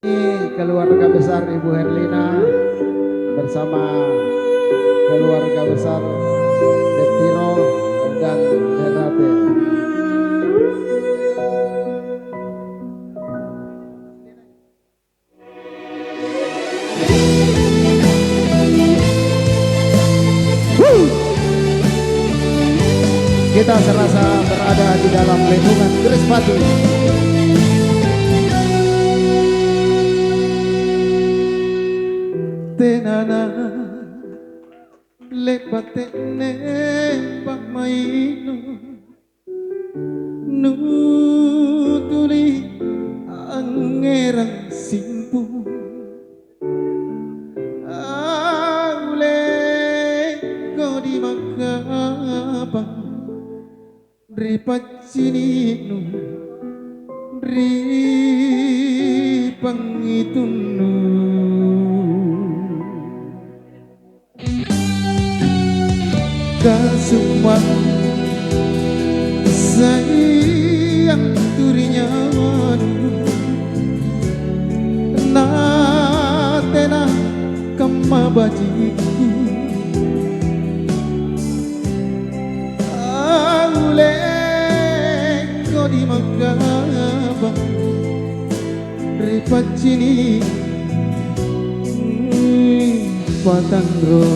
Ini keluarga besar Ibu Herlina bersama keluarga besar Detiro dan Denate. Kita serasa berada di dalam lingkungan Gres Batu. Tenana lepatene pagmaino nutuli ang erang simpu aule ko di magkapang ripachinino ripangitunu kasumang sayang turinya natena kamabajiku aule ko di magkabang ripacini patandro.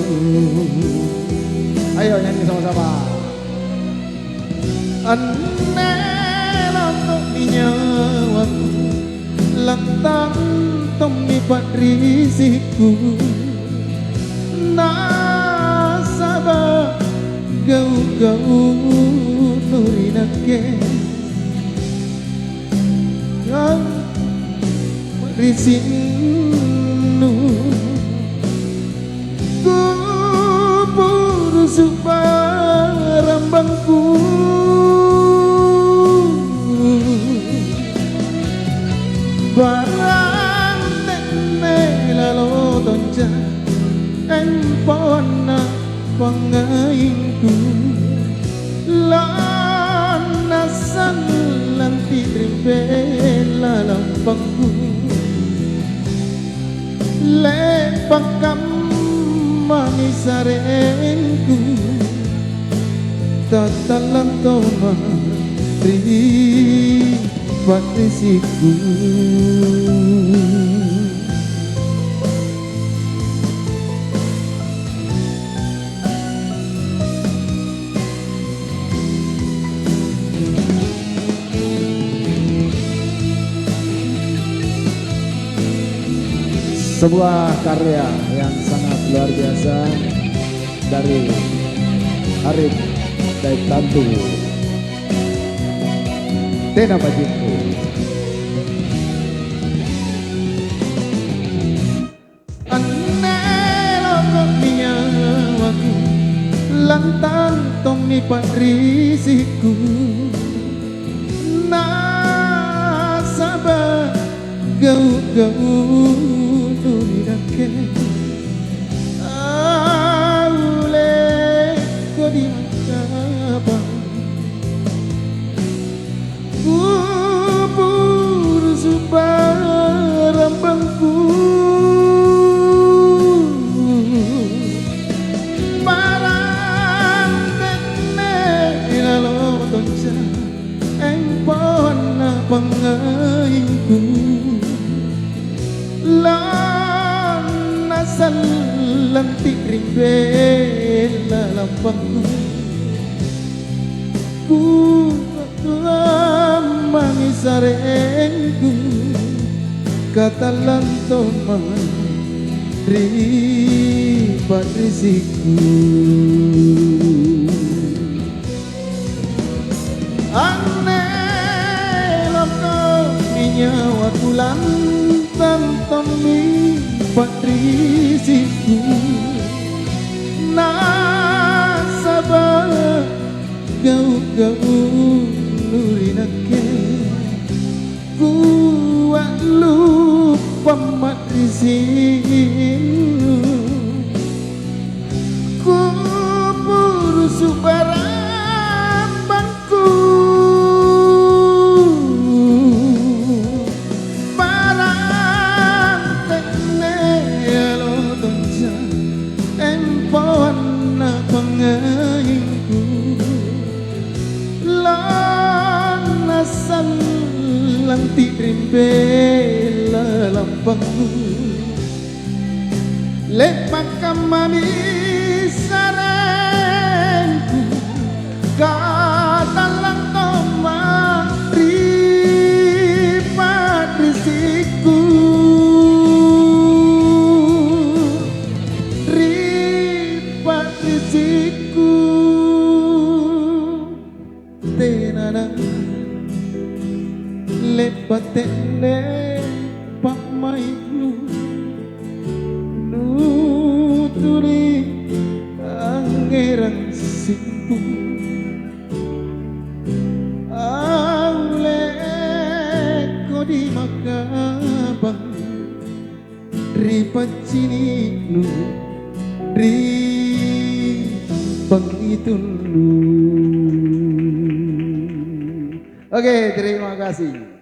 Ayo nyanyi sama-sama. Anela kok minyawaku lantang tomi patrisiku nasaba gau-gau nurinake yang risinu subarambangku barang tene lalo tonja empona pangainku lanasan lanti rimbela lampangku lepakam manisarenku tatalan toma patrisiku sebuah karya yang sangat luar biasa dari Arif Daitantu Tena Bajinku. Anelo kominya waku lantang tomi patrisiku nasaba gau-gau nurinake aule ko di magkabang kubur subarambangku barang tene ilalo tonja empona pangainku lanasan lantik rimbela lampangku ku mangisarenku katalan toman patrisiku anelo minyawa tulan tantomi patrisiku nasaba gau-gau nurinake kuat lupa matrisinu kubur subarambangku barang bela lampangmu lepak kamami sarengku katalang toma ripat risiku ripat risiku tenana lepatene pak maiknu nuturi angerang simpu aule kodi makabang ripacini nu ri bangitunu. Oke, terima kasih.